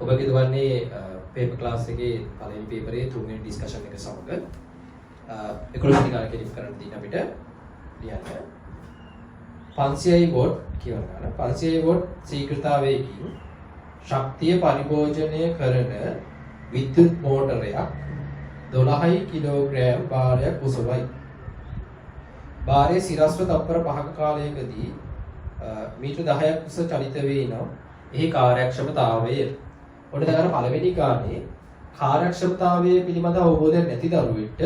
ඔබගේ දුවන්නේ paper class එකේ පළවෙනි පේපරේ තුන්වෙනි ඩිස්කෂන් එක සමග 11 වෙනි කාලේ කෙලිප් කරන්න තියෙන අපිට ලියන්න 500 වෝට් කියන ගාන 500 වෝට් ශීඝ්‍රතාවයකින් ශක්තිය පරිභෝජනය කරන විද්‍යුත් මෝටරයක් 12 කිලෝග්‍රෑම් භාරයක් උසවයි. භාරයේ සිරස්ව තත්පර 5ක කාලයකදී මීටර 10ක් උස චලිත වේ නම් එහි කාර්යක්ෂමතාවය ඔන්න දැන් පළවෙනි ගානේ කාර්යක්ෂමතාවය පිළිබඳ අවබෝධයක් නැති දරුවෙක්ට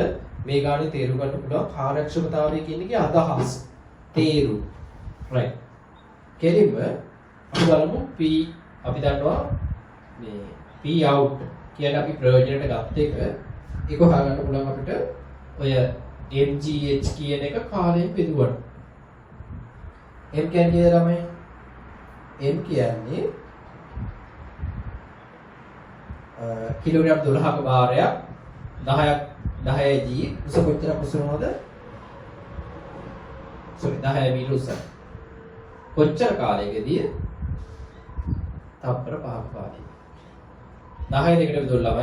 මේ ගානේ තේරුම් ගන්න පුළුවන් කාර්යක්ෂමතාවය කියන එකේ අදහස් තේරු right කෙලින්ම අපි බලමු P අපි දන්නවා මේ P out කියන අපි ප්‍රයෝජනයට ගත්ත එක ඒක හොයාගන්න පුළුවන් අපිට ඔය mgh කියන එක කාලයෙන් බෙදුවට m කියන්නේ ළමයි m කියන්නේ කිලෝග්‍රෑම් 12ක භාරයක් 10 g උස කොච්චරක් උස වෙනවද? sorry 10 මීටර උස. කොච්චර කාලයකදී? තප්පර 5ක කාලයක. 10 දෙකට බෙදුවා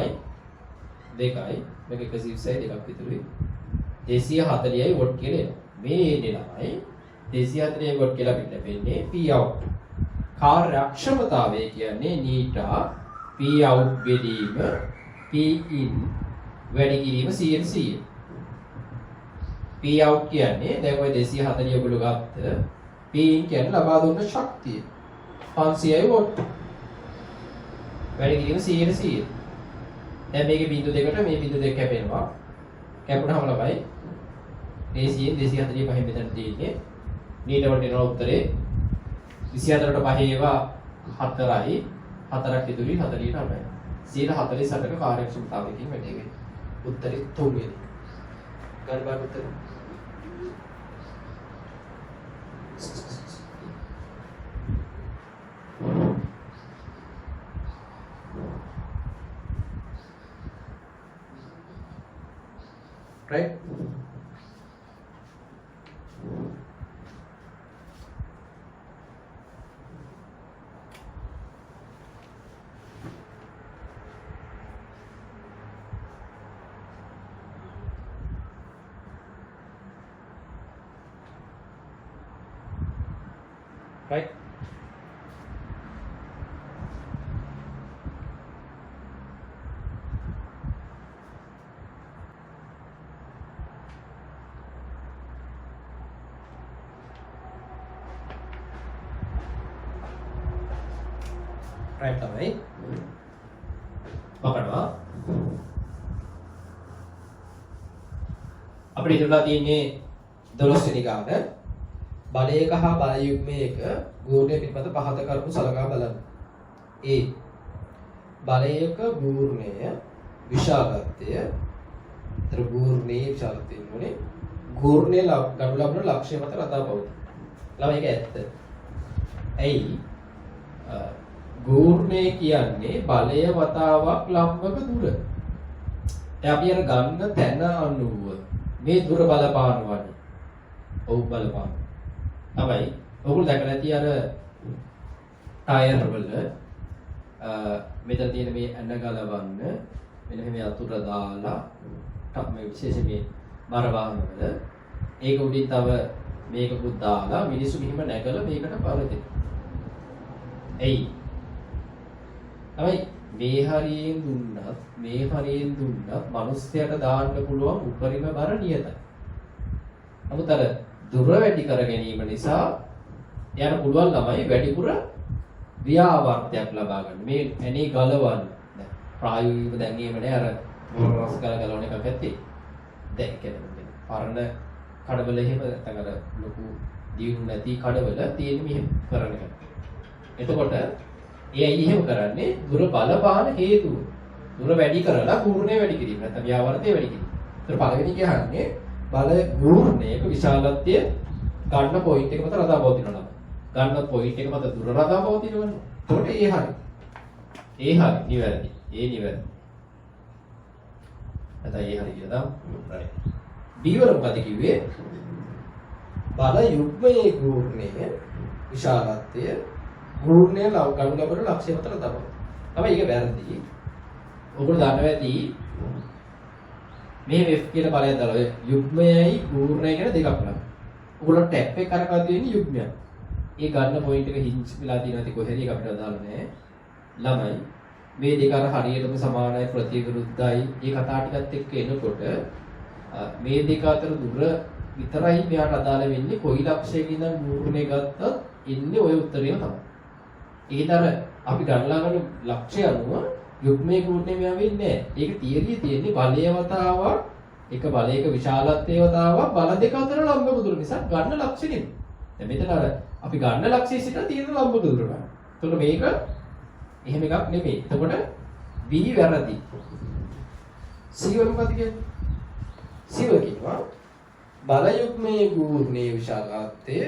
ළමයි 2යි මේක 120යි දෙකක් විතරුයි 240යි වොට් කියලා එනවා. මේ එන්නේ ළමයි 240 වොට් කියලා අපිට ලැබෙන්නේ P out. කාර්යක්ෂමතාවය කියන්නේ නීටා P out බෙදීම P in වැඩි කිරීම 100%. P out කියන්නේ දැන් ඔය 240 ඔයගොල්ලෝ ගත්ත P in කියන්නේ ලබා දුන්න ශක්තිය 500යි වොට්. වැඩි කිරීම 100%. දැන් මේකේ බිංදු දෙකට මේ බිංදු දෙක කැපෙනවා. කැපුණාම ළමයි 240 පහෙන් මෙතන තියෙන්නේ. නීට වලට එන උත්තරේ 24ට පහේ ඒවා 4යි 4ක් ඉදිරි 49. 148ක කාර්යක්ෂමතාවයකින් වැඩි වෙන්නේ. උත්තරේ 3 වෙනි. ගන්න බෑ උත්තරේ. right right right තමයි පකඩවා අපිට ඉතුරුලා තියෙන්නේ 12 වෙනි ගාන බලයක හා බල යුග්මයක ගුණය පිටපත පහත කරුණු සලකා බලන්න. A බලයක ගුණය විශාලත්වය තර ගුණේ විශාලත්වය නෝනේ ගුණේ ගනු ලබන ලක්ෂ්‍ය මත රඳා පවතී. ළමයි ඒක ඇත්ත. ඇයි ගුණය කියන්නේ බලය වතාවක් ලම්බක දුර. දැන් අපි අර ගන්න තැන අනුව මේ දුර බලපානවානේ. ඔව් බලපාන. තමයි ඔයගොල්ලෝ දැකලා ඇති අර ටයර් වල මෙතන තියෙන මේ ඇන ගලවන්න මෙන්න මේ අතුර දාලා මේ විශේෂයෙන් මේ බර වාහන වල ඒක උඩින් තව මේකකුත් දාලා මිනිස්සු මෙහිම නැගලා මේකට බර දෙන්න. එයි තමයි මේ හරියෙන් දුන්නත් මිනිස්සයාට දාන්න පුළුවන් උපරිම බර නියතයි. නමුත් අර දුර වැඩි කර ගැනීම නිසා එයාට පුළුවන් ළමයි වැඩිපුර ව්‍යාවර්තයක් ලබා ගන්න. මේ ඇනේ ගලවන්න. දැන් ප්‍රායෝගිකව දැන් එහෙම නෑ අර මොනවාස් ගලවන එකක් ඇත්තේ. දැන් කියන්නේ පරණ කඩවල එහෙම නැත්නම් අර ලොකු දියුණු නැති කඩවල තියෙන මෙහෙම කරන එක. එතකොට ඒ ඇයි එහෙම කරන්නේ? දුර බලපාන හේතුව. දුර වැඩි කරලා කූර්ණය වැඩි කිරීම. නැත්නම් ව්‍යාවර්තය වැඩි කිරීම. ඒතර පළවෙනි කියන්නේ බල ගුණයක විශාලත්වය ගන්න පොයින්ට් එක මත රඳා පවතිනවා. ගන්න පොයින්ට් එක මත දුර රඳා පවතිනවනේ. එතකොට ඒ හරි. ඒ හරි නිවැරදි. ඒ නිවැරදි. නැත්නම් ඒ හරි කියලා දාමු. right. B වල මොකද කිව්වේ? බල යුග්මයේ ගුණය විශාලත්වය ගුණය ගනු ලබන ලක්ෂ්‍ය මත රඳා පවතිනවා. තමයි ඒක වැරදි. ඔයගොල්ලෝ දන්නවා ඇති මේ F කියන බලය දාලා යුග්මයයි පූර්ණය කියන දෙකක් ගන්න. ඔයගොල්ලෝ ටැප් එක කරකවා තියෙන්නේ යුග්මයක්. ඒ ගන්න පොයින්ට් එක හින්ච් වෙලා තියෙනවා ඉතින් කොහෙද ඒක අපිට දාලා නැහැ. ළමයි මේ දෙක අර හරියටම සමානයි ප්‍රතිවිරුද්ධයි. මේ කතා ටිකත් එක්ක එනකොට මේ දෙක අතර දුර විතරයි මෙයාට අදාළ වෙන්නේ. කොයි ලක්ෂයකින් නම් පූර්ණය ගත්තත් ඉන්නේ ওই උත්තරේම තමයි. ඒතර අපි ගණනා කරන ලක්ෂය අනුව යුග්මයේ පූර්ණය මෙයා වෙන්නේ නැහැ. ඒක තියරිය තියෙන්නේ බලයවතාව එක බලයක විශාලත්වයේ වතාව බල දෙක අතර ලම්බක දුර නිසා ගන්න ලක්ෂය නෙමෙයි. දැන් මෙතන අර අපි ගන්න ලක්ෂයේ සිට තියෙන ලම්බක දුර ගන්න. එතකොට මේක එහෙම එකක් නෙමෙයි. එතකොට B වැරදි. C මොකද කියන්නේ? C කියනවා බල යුග්මයේ පූර්ණයේ විශාලත්වයේ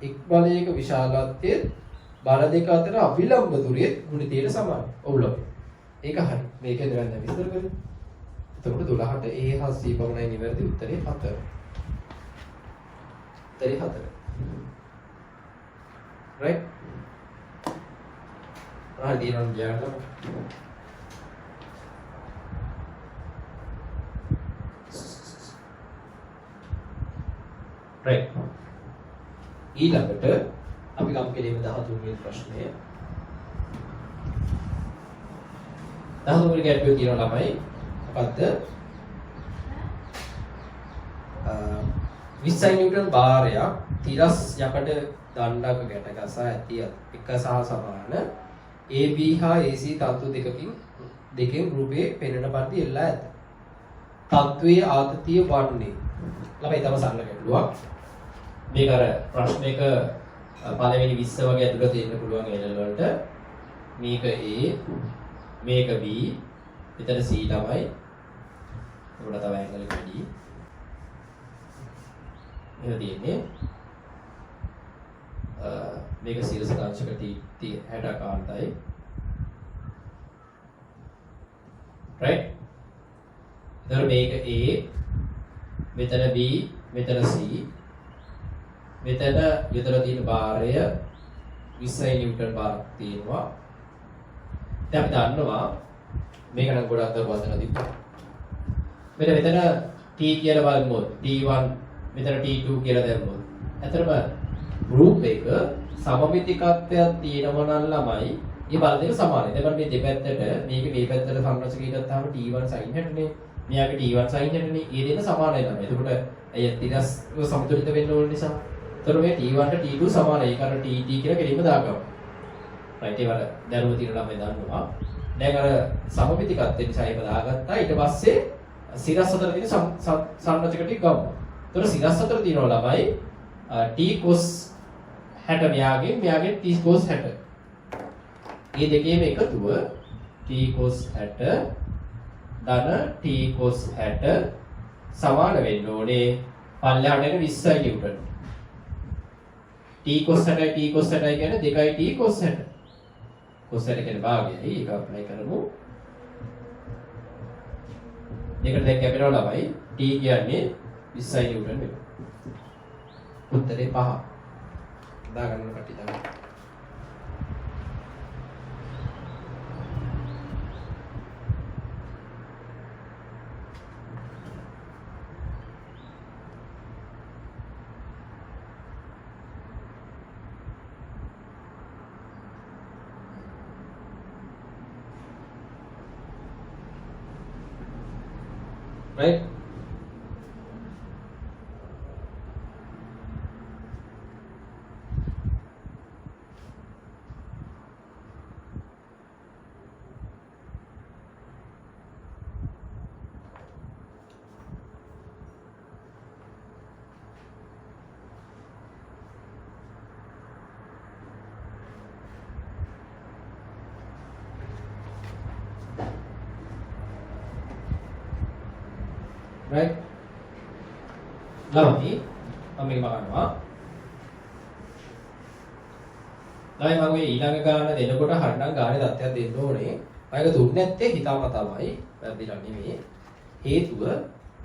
එක් බලයක විශාලත්වයේ බල දෙක අතර අවිලම්බ දුරයේ ගුණිතයට සමානයි. ඔව්ලොක්. ඒක හරි. මේකෙන් දැන් විස්තර කරමු. එතකොට 12ට A හා C පමණයි නිවැරදි උත්තරේ 4. උත්තරේ 4. right? හරි දිනන ගියාට. right. ඊළඟට අපි ගමු කෙලින්ම 13 වෙනි ප්‍රශ්නය. 13 වෙනි ගැටලුව කියන ළමයි මොකද්ද? 20 නිව්ටන් භාරයක් තිරස් යකඩ දණ්ඩක ගැට ගසා ඇති එක සහ සමාන AB හා AC තත්ත්ව දෙකකින් රූපයේ පෙනෙන පරිදි එල්ලා ඇත. තත්ත්වයේ ආතතිය වන්නේ. ළමයි තම සරල ගැටලුවක්. මේක අර ප්‍රශ්නයක පළවෙනි 20 වගේ ඇතුළත තියෙන්න පුළුවන් එළල් වලට මේක A මේක B මෙතන C තමයි. උඩ තව ඇන්ගල් එක වැඩි. එහෙම තියෙන්නේ. මේක සීරස දාංශක T 60 කාන්තයි. right? එතකොට මේක A මෙතන B මෙතන C මෙතන විතර තියෙන භාරය 20 නිව්ටන් භාරයක් තියෙනවා. දැන් අපි දන්නවා මේක නම් ගොඩක් දරුවෝ අතන තිබ්බා. මෙතන T කියලා බලමුත් T1 මෙතන T2 කියලා දැම්මොත්. ඇත්තටම රූපයක සමමිතිකත්වයක් තියෙනවා නම් ළමයි මේ බල දෙක සමානයි. එතකොට මේ දෙපැත්තට මේක මේ පැත්තට සම්රචකී ගත්තාම T1 sin හැටනේ. මෙයාගේ T1 sin හැටනේ. ඒ දෙන්න සමානයි ළමයි. එතකොට ඇය තිරස් සමතුලිත වෙන්න ඕන නිසා. එතකොට මේ T1 ට T2 සමානයි. ඒක අර TT කියලා කෙලින්ම දාගමු. right ඒවල දරුවෝ තියෙන ළමයි දන්නවා. දැන් අර සමමිතිකත්වයෙන් නිසා ඒක දාගත්තා. ඊට පස්සේ සිරස් අතර තියෙන සම්රචක ටික ගමු. එතකොට සිරස් අතර තියෙනවා ළමයි T cos 60 මෙයාගේ T cos 60. මේ දෙකේම එකතුව T cos 60 ධන T cos 60 සමාන වෙන්න ඕනේ පල්ලෙහාට එන 20 Newton. T cos 60 T cos 60 කියන්නේ 2යි T cos 60. cos 60 කියන්නේ භාගයයි. ඒක අප්ලයි කරමු. මේකට දැන් කැපෙනවා ළමයි T කියන්නේ 20 නිව්ටන් වෙනවා. උත්තරේ 5. දාගන්න කටි දාන්න. right? right? ළමයි මම මේක බලනවා. ළමයි මම මේ ඊළඟ ගාන දෙනකොට හරිනම් ගානේ තත්ත්වයක් දෙන්න ඕනේ. මම ඒක දුන්නේ නැත්තේ හිතාමතාමයි. වැරදිලා නෙමෙයි. හේතුව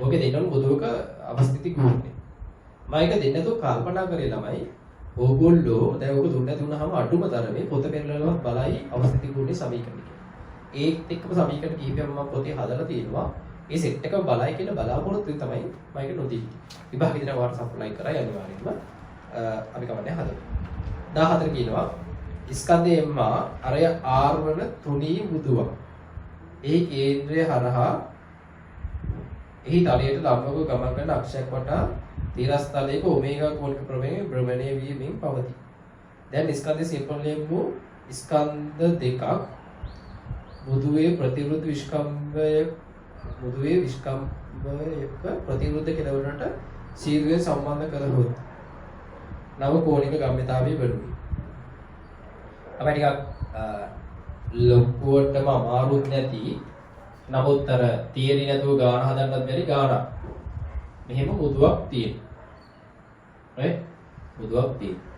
ඔගේ දෙන්නම පොදුවක අවස්ථිති ගුණේ. මම ඒක දෙන්න නැතුව කල්පනා කරේ ළමයි. ඕගොල්ලෝ දැන් ඔක දුන්නේ නැති වුණාම අඩුම තරමේ පොත පෙරලලවත් බලයි අවස්ථිති ගුණේ සමීකරණය. ඒත් එක්කම සමීකරණ කිහිපයක් මම පොතේ හදලා තියෙනවා. ඒ සෙට් එක බලයි කියන බලාපොරොත්තුෙන් තමයි මම ඒක නොදී. විභාග විදිහට වාට සප්ලයි කරා අනිවාර්යයෙන්ම අපි කවන්නේ හදමු. 14 කියනවා ස්කන්ධය M අරය R වන තුනී බුදුවක්. ඒ කේන්ද්‍රය හරහා එහි තලයට ලම්බව ගමන් කරන අක්ෂයක් වටා තීරස්තලයක ඔමේගා කෝණික ප්‍රවේගයෙන් භ්‍රමණය වීමෙන් පවතී. දැන් ස්කන්ධයේ සිම්පල්ලියම් වූ ස්කන්ධ දෙකක් බුදුවේ ප්‍රතිවිරුද්ධ විස්කම්භයක ප්‍රතිවිරුද්ධ කෙලවරට සීරුවෙන් සම්බන්ධ කරහොත් නව කෝණික ගම්‍යතාවය වෙනුයි. අපි ටිකක් ලොකුවටම අමාරුත් නැති නමුත් අර තියරි නැතුව ගාන හදන්නත් බැරි ගානක්. මෙහෙම බුදුවක් තියෙනවා. right? බුදුවක් තියෙනවා.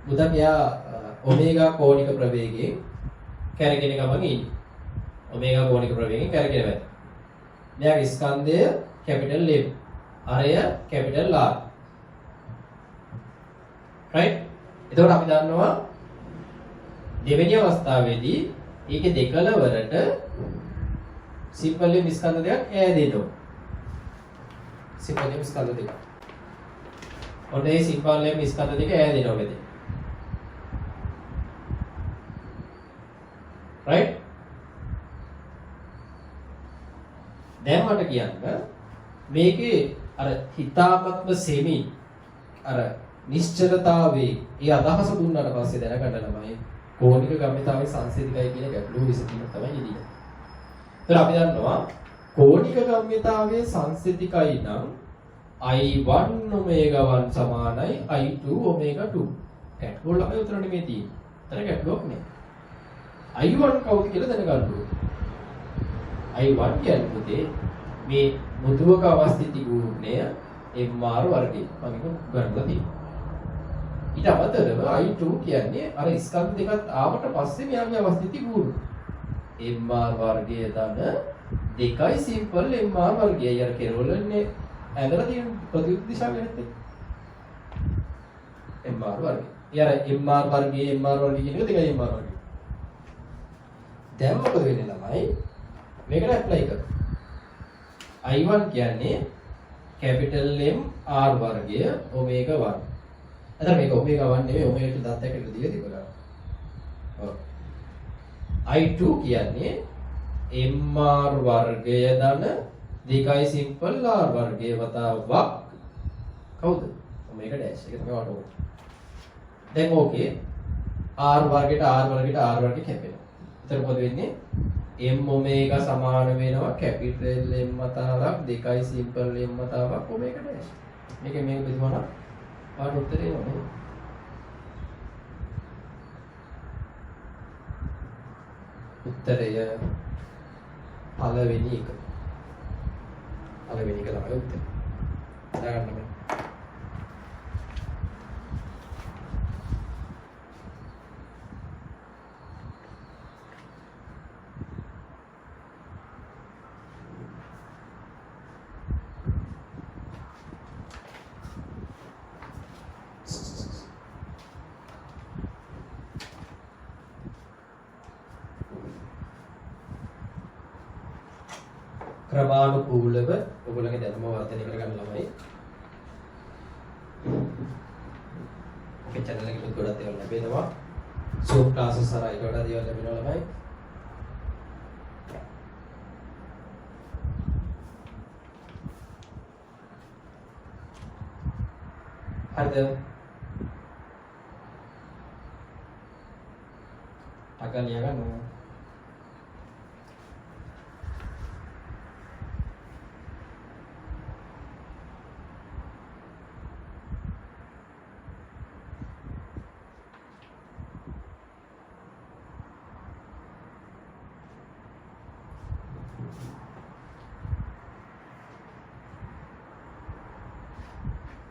බුදා කියා ඔමේගා කෝණික ප්‍රවේගයෙන් කැරගෙන ගමන් ඉන්නේ. ඔමේගා කෝණික ප්‍රවේගයෙන් කැරගෙන වැද. මෙයාගේ ස්කන්ධය කැපිටල් M. අරය කැපිටල් R. right? එතකොට අපි දන්නවා දෙවෙනි අවස්ථාවේදී ඒකේ දෙකලවරට සිම්පල් M ස්කන්ධ දෙකක් ඈදෙනවා. සිම්පල් M ස්කන්ධ දෙකක්. ඔන්න ඒ සිම්පල් M ස්කන්ධ දෙක ඈදෙනවා මෙතන. right? දැන් මට කියන්න මේකේ අර හිතාමත්ම සෙමි අර නිශ්චලතාවේ ඒ අදහස දුන්නාට පස්සේ දැනගන්න ළමයි කෝණික ගම්‍යතාවයේ සංසිද්ධිකයි කියන ගැටලුව විසඳීම තමයි ඉදිරිය. ඒතර අපි දන්නවා කෝණික ගම්‍යතාවයේ සංසිද්ධිකයි නම් I1 omega 1 සමානයි I2 omega 2. ගැටලුව ළමයි උතර නෙමෙයි තියෙන්නේ. උතර ගැටලුවක් නෑ. I1 කවුද කියලා දැනගන්න ඕනේ. I1 කියන්නේ පුතේ මේ මුදුවක අවස්ථිති ගුණය MR වර්ගය. මම ඒක ගන්නලා තියෙනවා. ඊට අමතරව I2 කියන්නේ අර ස්කන්ධ දෙකත් ආවට පස්සේ මෙයාගේ අවස්ථිති ගුණ. MR වර්ගය දන දෙකයි සිම්පල් MR වර්ගය. අර කෙරවලන්නේ ඇඳලා තියෙන ප්‍රතිවිරුද්ධ දිශාවේ නැත්තේ. MR වර්ගය. ඊයර MR වර්ගය කියන එක දෙකයි MR වර්ගය. දැන් මොකද වෙන්නේ ළමයි? මේකට ඇප්ලයි කරමු. I1 කියන්නේ කැපිටල් M R වර්ගය ඔමේගා 1. එතන මේක ඔමේගා 1 නෙමෙයි ඔමේගා 2 දත්තයකට දීලා තිබුණා. ඔව්. I2 කියන්නේ MR වර්ගය ධන දෙකයි සිම්පල් R වර්ගය වතාවක් කවුද? ඔමේගා ඩෑෂ්. ඒක තමයි වට ඕනේ. දැන් ඕකේ R වර්ගයට R වර්ගයට R වර්ගය කැපෙනවා. එතන මොකද වෙන්නේ? M omega සමාන වෙනවා කැපිටල් M වතාවක් දෙකයි සිම්පල් M වතාවක් omega dash. මේක බෙදුවා නම් ආට උත්තරේ එනවා. උත්තරය පළවෙනි එක. පළවෙනි එක තමයි උත්තරේ. දාගන්න බෑ. ක්‍රමානුකූලව ඔයගොල්ලන්ගේ දැනුම වර්ධනය කරගන්න ළමයි. ඔකේ channel එකේ ගොඩක් දේවල් ලැබෙනවා. Zoom classes හරහා ඊට වඩා දේවල් ලැබෙනවා ළමයි. හරිද? අකල් ලියගන්න.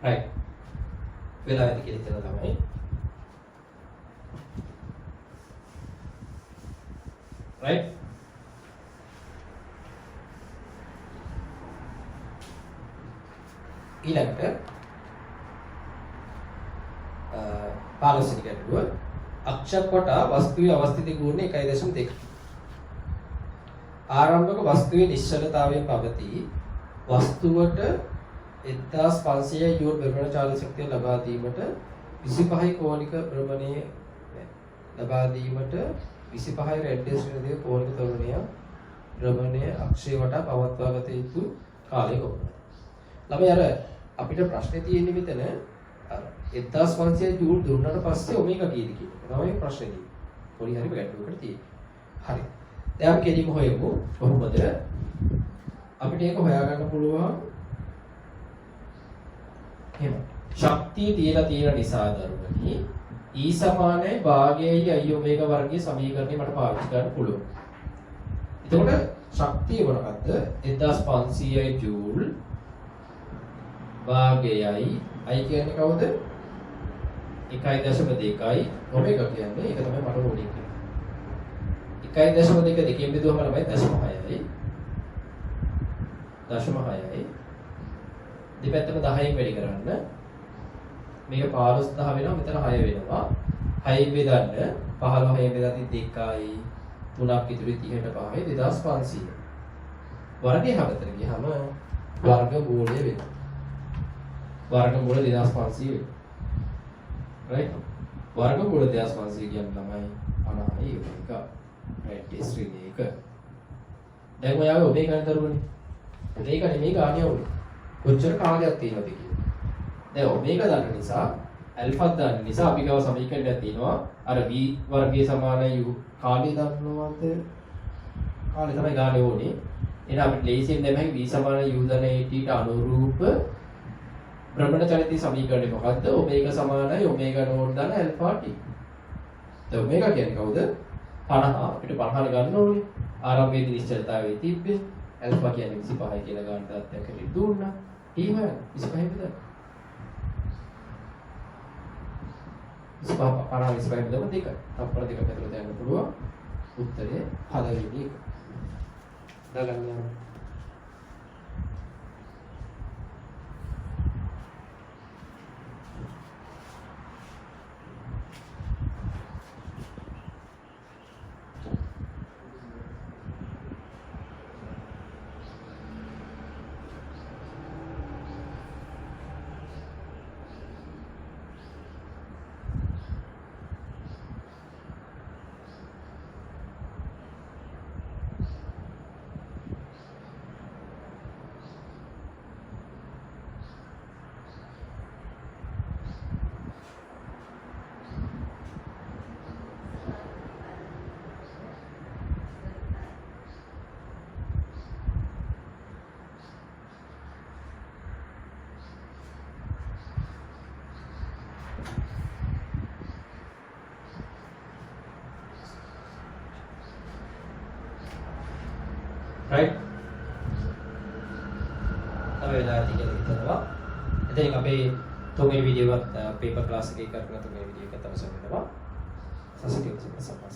right වෙලා ඇති කියලා හිතලා තමයි right ඊළඟට 15 ගැටලුව අක්ෂර කොට වස්තුවේ අවස්ථිත ගුණ 1.2 ආරම්භක වස්තුවේ නිශ්චලතාවයෙන් පවතී. වස්තුවට 1500 ජූල් භ්‍රමණ චාලක ශක්තිය ලබා දීමට 25 කෝණික භ්‍රමණයේ ලබා දීමට 25 රැඩියස් වෙනදී කෝණික තොරණය භ්‍රමණය අක්ෂය වටා පවත්වා ගත යුතු කාලය කොපමණයි? ළමයි අර අපිට ප්‍රශ්නේ තියෙන්නේ මෙතන අර 1500 ජූල් දුන්නාට පස්සේ ඔමේගා කීයද කියන එක. තමයි ප්‍රශ්නේ තියෙන්නේ. පොඩි හරි ගැටලුවකට තියෙන්නේ. හරි. දැන් අපි කෙලින්ම හොයමු කොහොමද අපිට ඒක හොයාගන්න පුළුවන්. එහෙම. ශක්තිය තියලා තියෙන නිසා දරුවනි E සමානයි භාගයයි I ඔමේගා වර්ගයේ සමීකරණය මට පාවිච්චි කරන්න පුළුවන්. එතකොට ශක්තිය මොනවද? 1500යි ජූල් භාගයයි I කියන්නේ කවුද? 1.2යි ඔමේගා කියන්නේ ඒක තමයි මට ඕනේ කියන්නේ. 1.2 දෙකෙන් බෙදුවම ළමයි 0.6යි. 0.6යි. දෙපැත්තම 10න් වැඩි කරන්න. මේක 15000 වෙනවා මෙතන 6 වෙනවා. 6න් බෙදන්න 15 බෙදද්දි 2යි 3ක් ඉතුරු 30ට 5යි 2500. වර්ගයේ හැමතැන ගියාම වර්ගමූලය වෙනවා. වර්ගමූල 2500 වෙනවා. right? වර්ගමූල 2500 කියන්නේ ළමයි 50යි එක. right? ස්ත්‍රී එක. දැන් ඔයාගේ ඔබේ ගණන් දරුවනේ. මේක නෙමෙයි ගාණිය වුනේ. කොච්චර කාලයක් තියෙනවද කියලා. දැන් ඔමේගා දන්න නිසා ඇල්ෆා දන්න නිසා අපි ගාව සමීකරණයක් තියෙනවා. අර v වර්ගයේ සමානයි u කාලය දන්නවද? කාලය තමයි ගානේ ඕනේ. එහෙනම් අපිට ලේසියෙන් දැන් v සමානයි u ධන at ට අනුරූප භ්‍රමණ චලිතී සමීකරණය මොකද්ද? ඔමේගා සමානයි ඔමේගා නෝට් ධන ඇල්ෆා t. දැන් ඔමේගා කියන්නේ කවුද? 50. අපිට 50 ගන්න ඕනේ. ආරම්භයේදී නිශ්චලතාවයේ තිබ්බේ. ඇල්ෆා කියන්නේ 25යි කියලා ගන්න තත්ත්වයකට දුන්නා. t හොයන්න 25 විතර. 25 බෙදම දෙක. තප්පර දෙක පැත්තට දාන්න පුළුවන්. උත්තරේ පළවෙනි එක. දාගන්න යන්න. right? තමයි වෙලා තියෙන්නේ හිතනවා. එතනින් අපේ තුන්වෙනි වීඩියෝ එකත් පේපර් ක්ලාස් එකේ කරන තුන්වෙනි වීඩියෝ එක තමයි සම්පූර්ණ වෙනවා. සසිටිව් සම්පූර්ණ.